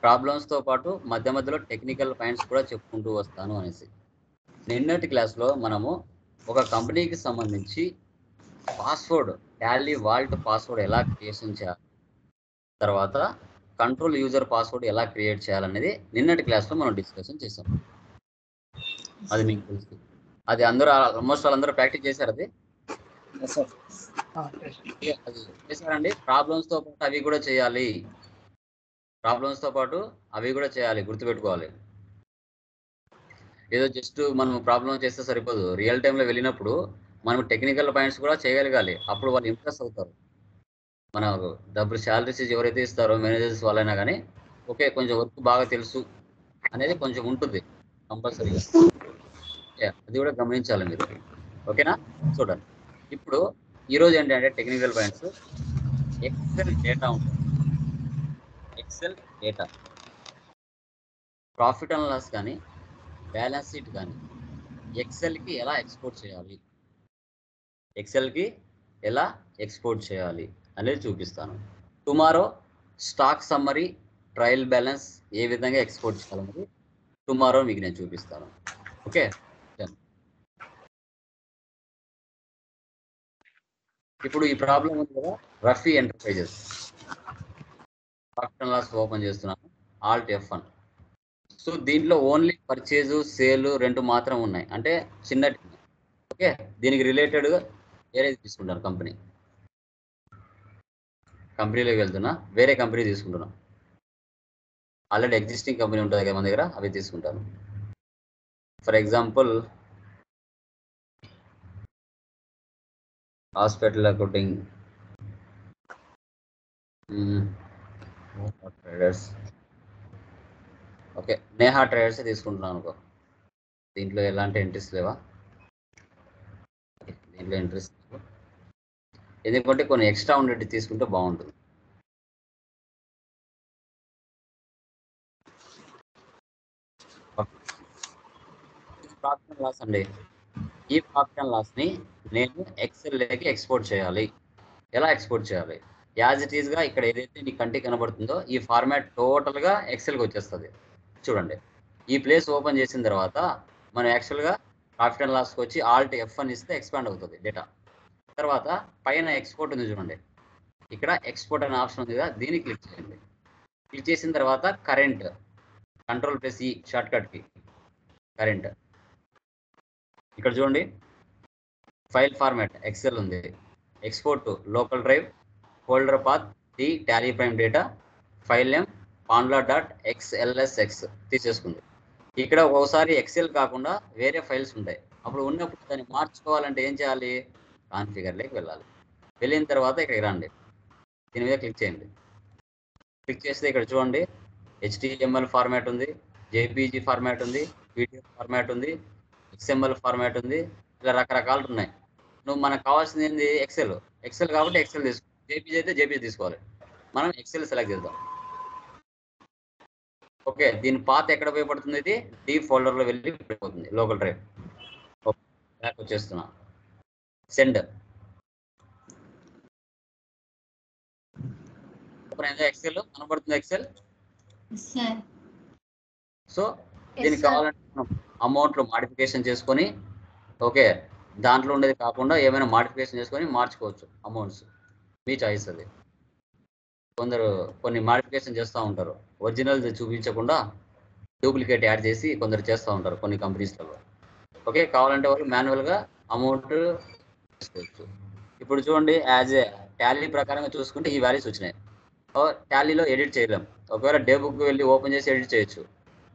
ప్రాబ్లమ్స్తో పాటు మధ్య మధ్యలో టెక్నికల్ పాయింట్స్ కూడా చెప్పుకుంటూ వస్తాను అనేసి. నిన్నటి క్లాస్లో మనము ఒక కంపెనీకి సంబంధించి పాస్వర్డ్ టాలీ వాల్ట్ పాస్వర్డ్ ఎలా క్రియేషన్ చేయాలి, తర్వాత కంట్రోల్ యూజర్ పాస్వర్డ్ ఎలా క్రియేట్ చేయాలనేది నిన్నటి క్లాస్లో మనం డిస్కషన్ చేసాం. అది మీకు తెలుసు. అది అందరూ ఆల్మోస్ట్ వాళ్ళందరూ ప్రాక్టీస్ చేశారు. అది చేశారండి. ప్రాబ్లమ్స్తో పాటు అవి కూడా చేయాలి. గుర్తుపెట్టుకోవాలి. ఏదో జస్ట్ మనం ప్రాబ్లం చేస్తే సరిపోదు. రియల్ టైంలో వెళ్ళినప్పుడు మనం టెక్నికల్ పాయింట్స్ కూడా చేయగలగాలి. అప్పుడు వాళ్ళు ఇంప్రెస్ అవుతారు. మన డబ్బులు శాలరీస్ ఎవరైతే ఇస్తారో మేనేజర్స్ వాళ్ళైనా కానీ ఓకే కొంచెం వర్క్ బాగా తెలుసు అనేది కొంచెం ఉంటుంది కంపల్సరీగా. అది కూడా గమనించాలి మీరు. ఓకేనా? చూడండి. ఇప్పుడు ఈరోజు ఏంటంటే టెక్నికల్ పాయింట్స్ ఎక్సెల్ డేటా ఉంటుంది. Excel data profit and loss కానీ బ్యాలెన్స్ షీట్ కానీ ఎక్సెల్కి ఎలా ఎక్స్పోర్ట్ చేయాలి అనేది చూపిస్తాను. Tomorrow stock summary trial balance ఏ విధంగా ఎక్స్పోర్ట్ చేయాలనేది టుమారో మీకు నేను చూపిస్తాను. ఓకే, ఇప్పుడు ఈ ప్రాబ్లం ఉంది కదా, Rafi enterprises profit and loss open చేస్తున్నాను. Alt F1. సో దీంట్లో ఓన్లీ పర్చేజ్, సేల్ రెండు మాత్రం ఉన్నాయి, అంటే చిన్న. ఓకే, దీనికి రిలేటెడ్గా వేరేది తీసుకుంటాను. కంపెనీలోకి వెళ్తున్నా, వేరే కంపెనీ తీసుకుంటున్నా. ఆల్రెడీ ఎగ్జిస్టింగ్ కంపెనీ ఉంటుంది కదా మన దగ్గర, అవి తీసుకుంటాను. For example hospital accounting traders. Okay, Neha traders తీసుకుంటున్నాను అనుకో. దీంట్లో ఎలాంటి ఎంట్రీస్ లేవా? దీంట్లో ఎంట్రీస్ ఎందుకంటే కొన్ని ఎక్స్ట్రా ఉండేది తీసుకుంటే బాగుంటుంది. ప్రాఫిట్ అండ్ లాస్ అండి. ఈ ప్రాఫిట్ అండ్ లాస్ని నేను ఎక్సెల్లోకి ఎక్స్పోర్ట్ చేయాలి. ఎలా ఎక్స్పోర్ట్ చేయాలి? యాజ్ ఇట్ ఈస్గా ఇక్కడ ఏదైతే నీ కంటికి కనబడుతుందో ఈ ఫార్మాట్ టోటల్గా ఎక్సెల్కి వచ్చేస్తుంది. చూడండి, ఈ ప్లేస్ ఓపెన్ చేసిన తర్వాత మనం యాక్చువల్గా ప్రాఫిట్ అండ్ లాస్కి వచ్చి ఆల్ట్ F1 ఇస్తే ఎక్స్పాండ్ అవుతుంది డేటా. తర్వాత పైన ఎక్స్పోర్ట్ ఉంది చూడండి, ఇక్కడ ఎక్స్పోర్ట్ అనే ఆప్షన్ ఉంది కదా, దీన్ని క్లిక్ చేయండి. క్లిక్ చేసిన తర్వాత కరెంట్ Ctrl+E షార్ట్ కట్కి కరెంట్. ఇక్కడ చూడండి ఫైల్ ఫార్మాట్ ఎక్సెల్ ఉంది. Export to local drive, folder path the Tally prime data, file name panla.xlsx తీసేసుకుంది. ఇక్కడ ఒకసారి ఎక్సెల్ కాకుండా వేరే ఫైల్స్ ఉంటాయి. అప్పుడు ఉన్నప్పుడు దాన్ని మార్చుకోవాలంటే ఏం చేయాలి? కాన్ఫిగర్లోకి వెళ్ళాలి. వెళ్ళిన తర్వాత ఇక్కడికి రండి, దీని మీద క్లిక్ చేయండి. క్లిక్ చేస్తే ఇక్కడ చూడండి HTML ఫార్మాట్ ఉంది, JPG ఫార్మాట్ ఉంది, PDF ఫార్మాట్ ఉంది, XML ఫార్మాట్ ఉంది, ఇలా రకరకాలు ఉన్నాయి. మనకు కావాల్సింది ఏంది? ఎక్సెల్ కాబట్టి ఎక్సెల్ తీసుకో. JPG అయితే JPG తీసుకోవాలి. మనం ఎక్సెల్ సెలెక్ట్ చేద్దాం. ఓకే, దీని పాత్ ఎక్కడ ఉపయోగపడుతుంది? ఇది D ఫోల్డర్లో వెళ్ళి పడిపోతుంది, లోకల్ డ్రైవ్. ఓకే, బ్యాక్ వచ్చేస్తున్నా. సెండ్ ఎక్సెల్ కనబడుతుంది. ఎక్సెల్ సో దీనికి కావాలంటే మనం అమౌంట్లో మాడిఫికేషన్ చేసుకొని, ఓకే దాంట్లో ఉండేది కాకుండా ఏమైనా మాడిఫికేషన్ చేసుకొని మార్చుకోవచ్చు అమౌంట్స్. మీ చాయిస్ అది. కొన్ని మాడిఫికేషన్ చేస్తూ ఉంటారు, ఒరిజినల్ చూపించకుండా డూప్లికేట్ యాడ్ చేసి కొందరు చేస్తూ ఉంటారు కొన్ని కంపెనీస్లలో. ఓకే, కావాలంటే వాళ్ళు మాన్యువల్గా అమౌంట్ చేసుకోవచ్చు. ఇప్పుడు చూడండి, యాజ్ ఏ టాలీ ప్రకారంగా చూసుకుంటే ఈ వాల్యూస్ వచ్చినాయి. టాలీలో ఎడిట్ చేయలేం. ఒకవేళ డే బుక్ వెళ్ళి ఓపెన్ చేసి ఎడిట్ చేయొచ్చు,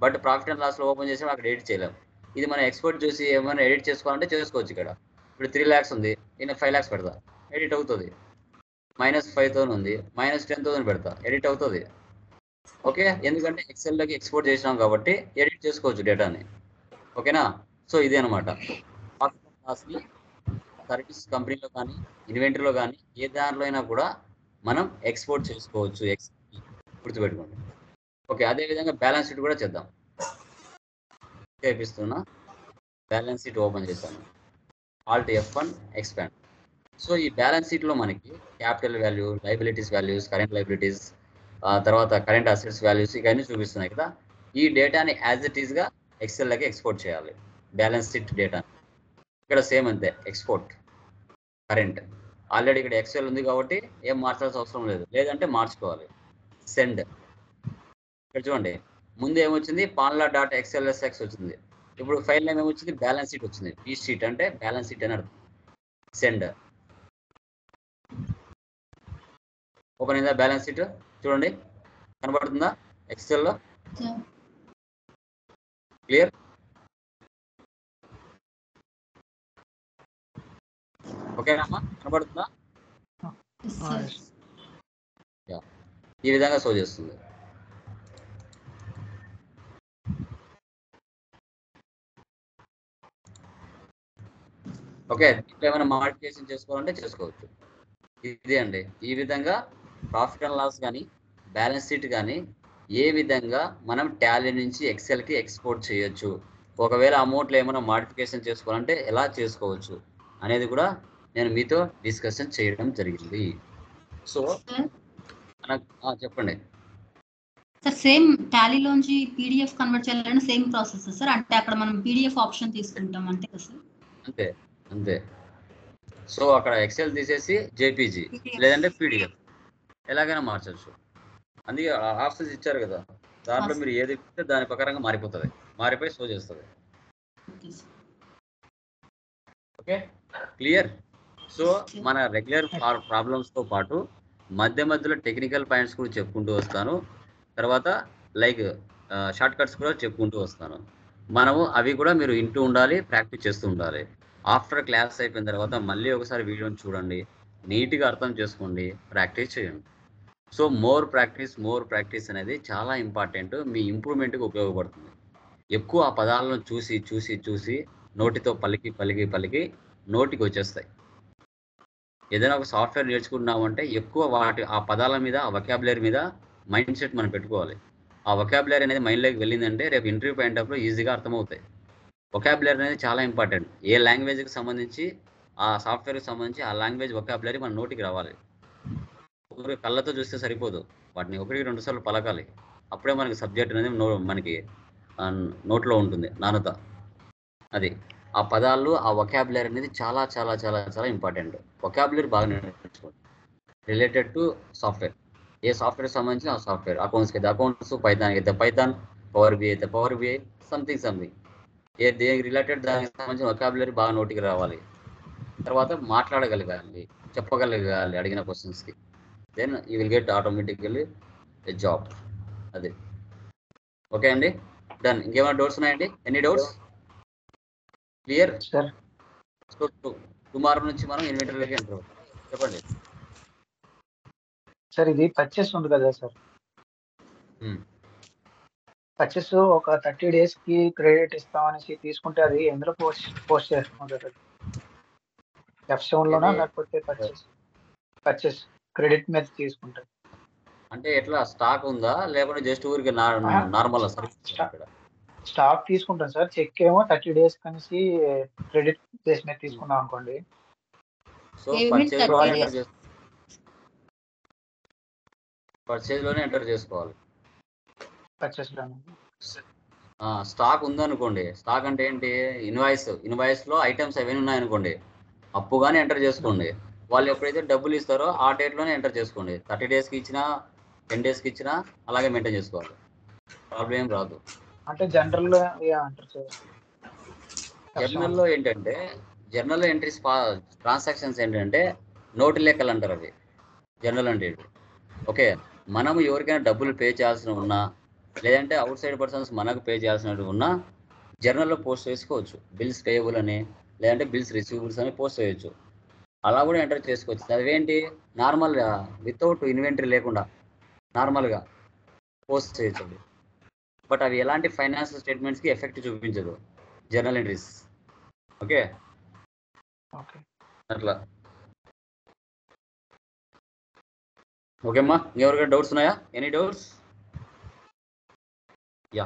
బట్ ప్రాఫిట్ అండ్ లాస్లో ఓపెన్ చేసి అక్కడ ఎడిట్ చేయలేం. ఇది మనం ఎక్స్పోర్ట్ చూసి ఏమైనా ఎడిట్ చేసుకోవాలంటే చేసుకోవచ్చు. ఇక్కడ ఇప్పుడు 3 lakhs ఉంది, నేను 5 lakhs పెడతా, ఎడిట్ అవుతుంది. -5,000 ఉంది, -10,000 పెడతా, ఎడిట్ అవుతుంది. ఓకే, ఎందుకంటే ఎక్సెల్లోకి ఎక్స్పోర్ట్ చేసినాం కాబట్టి ఎడిట్ చేసుకోవచ్చు డేటాని. ఓకేనా? సో ఇదే అనమాట ప్రాఫిట్ అండ్ లాస్ని సర్వీస్ కంపెనీలో కానీ ఇన్వెంటరీలో కానీ ఏ దాంట్లో అయినా కూడా మనం ఎక్స్పోర్ట్ చేసుకోవచ్చు. గుర్తుపెట్టుకోండి. ఓకే, అదేవిధంగా బ్యాలెన్స్ షీట్ కూడా చేద్దాం. చేపిస్తున్నా, బ్యాలెన్స్ షీట్ ఓపెన్ చేశాను. Alt F1 expand. సో ఈ బ్యాలెన్స్ షీట్లో మనకి capital value, liabilities values, current liabilities, తర్వాత కరెంట్ అసెట్స్ వాల్యూస్ ఇవన్నీ చూపిస్తున్నాయి కదా. ఈ డేటాని యాజ్ ఇట్ ఈస్గా ఎక్సెల్లోకి ఎక్స్పోర్ట్ చేయాలి. బ్యాలెన్స్ షీట్ డేటా ఇక్కడ సేమ్ అంతే, ఎక్స్పోర్ట్ కరెంట్. ఆల్రెడీ ఇక్కడ ఎక్సెల్ ఉంది కాబట్టి ఏం మార్చాల్సిన అవసరం లేదు, లేదంటే మార్చుకోవాలి. సెండ్. ఇక్కడ చూడండి, ముందు ఏమొచ్చింది panla.xlsx వచ్చింది. ఇప్పుడు ఫైల్ నేమ్ ఏమొచ్చింది, బ్యాలెన్స్ షీట్ వచ్చింది. ఈ షీట్ అంటే బ్యాలెన్స్ షీట్ అని అర్థం. సెండ్. ఓపెన్ అయిందా బ్యాలెన్స్ షీట్? చూడండి కనబడుతుందా ఎక్సెల్లో? క్లియర్? ఓకేనమ్మా, కనబడుతుందా? ఈ విధంగా షో చేస్తుంది. ఓకే, ఏమైనా మాడిఫికేషన్ చేసుకోవాలంటే చేసుకోవచ్చు. ఇది అండి, ఈ విధంగా ప్రాఫిట్ అండ్ లాస్ కానీ బ్యాలెన్స్ షీట్ కానీ ఏ విధంగా మనం టాలీ నుంచి ఎక్సెల్కి ఎక్స్పోర్ట్ చేయొచ్చు, ఒకవేళ అమౌంట్లో ఏమైనా మాడిఫికేషన్ చేసుకోవాలంటే ఎలా చేసుకోవచ్చు అనేది కూడా నేను మీతో డిస్కషన్ చేయడం జరిగింది. సో చెప్పండి సార్. సేమ్ టాలీలోంచి పీడిఎఫ్ కన్వర్ట్ చేయాలంటే సేమ్ ప్రాసెస్ సార్? అంటే అక్కడ మనం పీడిఎఫ్ ఆప్షన్ తీసుకుంటాం అంతే కదా సార్? అంతే అంతే. సో అక్కడ ఎక్సెల్ తీసేసి జేపీజీ లేదంటే పీడిఎఫ్ ఎలాగైనా మార్చచ్చు. అందుకే ఆప్షన్స్ ఇచ్చారు కదా, దాంట్లో మీరు ఏది ఇస్తే దాని ప్రకారంగా మారిపోతుంది, మారిపోయి షో చేస్తుంది. Okay, clear? సో మన రెగ్యులర్ ప్రాబ్లమ్స్తో పాటు మధ్య మధ్యలో టెక్నికల్ పాయింట్స్ కూడా చెప్పుకుంటూ వస్తాను. తర్వాత లైక్ షార్ట్ కట్స్ కూడా చెప్పుకుంటూ వస్తాను. మనము అవి కూడా మీరు వింటూ ఉండాలి, ప్రాక్టీస్ చేస్తూ ఉండాలి. ఆఫ్టర్ క్లాస్ అయిపోయిన తర్వాత మళ్ళీ ఒకసారి వీడియోని చూడండి, నీట్గా అర్థం చేసుకోండి, ప్రాక్టీస్ చేయండి. సో మోర్ ప్రాక్టీస్ అనేది చాలా ఇంపార్టెంట్, మీ ఇంప్రూవ్మెంట్కి ఉపయోగపడుతుంది. ఎక్కువ ఆ పదాలను చూసి చూసి చూసి నోటితో పలికి పలికి పలికి నోటికి వచ్చేస్తాయి. ఏదైనా ఒక సాఫ్ట్వేర్ నేర్చుకున్నామంటే ఎక్కువ ఆ పదాల మీద, ఆ వొకాబులరీ మీద మైండ్ సెట్ మనం పెట్టుకోవాలి. ఆ వొకాబులరీ అనేది మైండ్లోకి వెళ్ళిందంటే రేపు ఇంటర్వ్యూ పాయింట్ ఈజీగా అర్థమవుతాయి. వొకాబులరీ అనేది చాలా ఇంపార్టెంట్. ఏ లాంగ్వేజ్కి సంబంధించి, ఆ సాఫ్ట్వేర్కి సంబంధించి ఆ లాంగ్వేజ్ వొకాబులరీ మన నోటికి రావాలి. కళ్ళతో చూస్తే సరిపోదు, వాటిని 1-2 సార్లు పలకాలి. అప్పుడే మనకి సబ్జెక్ట్ అనేది మనకి నోట్లో ఉంటుంది, నానుత. అది ఆ పదాలు, ఆ వొకాబులరీ అనేది చాలా చాలా చాలా చాలా ఇంపార్టెంట్. వొకాబులరీ బాగా నేర్చుకోండి related to software. A software సంబంధించిన ఆ సాఫ్ట్వేర్, అకౌంట్స్కి అయితే అకౌంట్స్, పైథాన్కి అయితే పైథాన్, పవర్ బిఐ అయితే పవర్ బిఐ, సంథింగ్ ఏ దేనికి రిలేటెడ్ దానికి సంబంధించిన వొకాబులరీ బాగా నోటికి రావాలి. తర్వాత మాట్లాడగలగాలి, చెప్పగలగాలి అడిగిన క్వశ్చన్స్కి. Then you will get automatically a job. అది ఓకే అండి, డన్. ఇంకేమైనా డౌట్స్ ఉన్నాయండి? Any doubts? Clear sir? So tomorrow నుంచి మనం ఇన్వెంటరీలోకి ఎంటర్ అవుతాం. చెప్పండి సార్. ఇది పర్చేస్ ఉంది కదా సార్, పర్చేస్ ఒక 30 డేస్కి క్రెడిట్ ఇస్తామనేసి తీసుకుంటే అది ఎందులో పోస్ట్ చేసుకుంటారు? F7లోనా లేకపోతే పర్చేస్ క్రెడిట్ మీద తీసుకుంటారు? అంటే ఎట్లా, స్టాక్ ఉందా లేకపోతే జస్ట్ ఊరికి నార్మల్ స్టాక్ తీసుకుంటాం సార్. చెక్ ఏమో 30 డేస్ కనేసి క్రెడిట్ బేస్ మీద తీసుకున్నాం అనుకోండి. సో పర్చేజ్ లోనే ఎంటర్ చేసుకోవాలి. పర్చేస్ లోనే. స్టాక్ ఉందనుకోండి, స్టాక్ అంటే ఏంటి, ఇన్వాయిస్ లో ఐటమ్స్ అవన్నీ ఉన్నాయనుకోండి, అప్పుగానే ఎంటర్ చేసుకోండి. వాళ్ళు ఎప్పుడైతే డబ్బులు ఇస్తారో ఆ డేట్లోనే ఎంటర్ చేసుకోండి. 30 డేస్కి ఇచ్చినా 10 డేస్కి ఇచ్చినా అలాగే మెయింటైన్ చేసుకోవాలి, ప్రాబ్లం ఏం రాదు. అంటే జనరల్లో ఏంటంటే జర్నల్ ఎంట్రీస్ ట్రాన్సాక్షన్స్ ఏంటంటే నోటు లెక్కలు అంటారు అవి జర్నల్ అంటే. ఓకే, మనం ఎవరికైనా డబ్బులు పే చేయాల్సిన ఉన్నా, లేదంటే అవుట్ సైడ్ పర్సన్స్ మనకు పే చేయాల్సినవి ఉన్నా జర్నల్లో పోస్ట్ చేసుకోవచ్చు. బిల్స్ పేయబుల్ అని, లేదంటే బిల్స్ రిసీవబుల్స్ అని పోస్ట్ చేయొచ్చు. అలా కూడా ఎంటర్ చేసుకోవచ్చు. అవేంటి, నార్మల్గా వితౌట్ ఇన్వెంటరీ లేకుండా నార్మల్గా పోస్ట్ చేయొచ్చు. బట్ అవి ఎలాంటి ఫైనాన్షియల్ స్టేట్మెంట్స్కి ఎఫెక్ట్ చూపించదు జర్నల్ ఎంట్రీస్. ఓకే, అట్లా. ఓకే అమ్మా, ఎవరికైనా డౌట్స్ ఉన్నాయా? Any doubts? యా.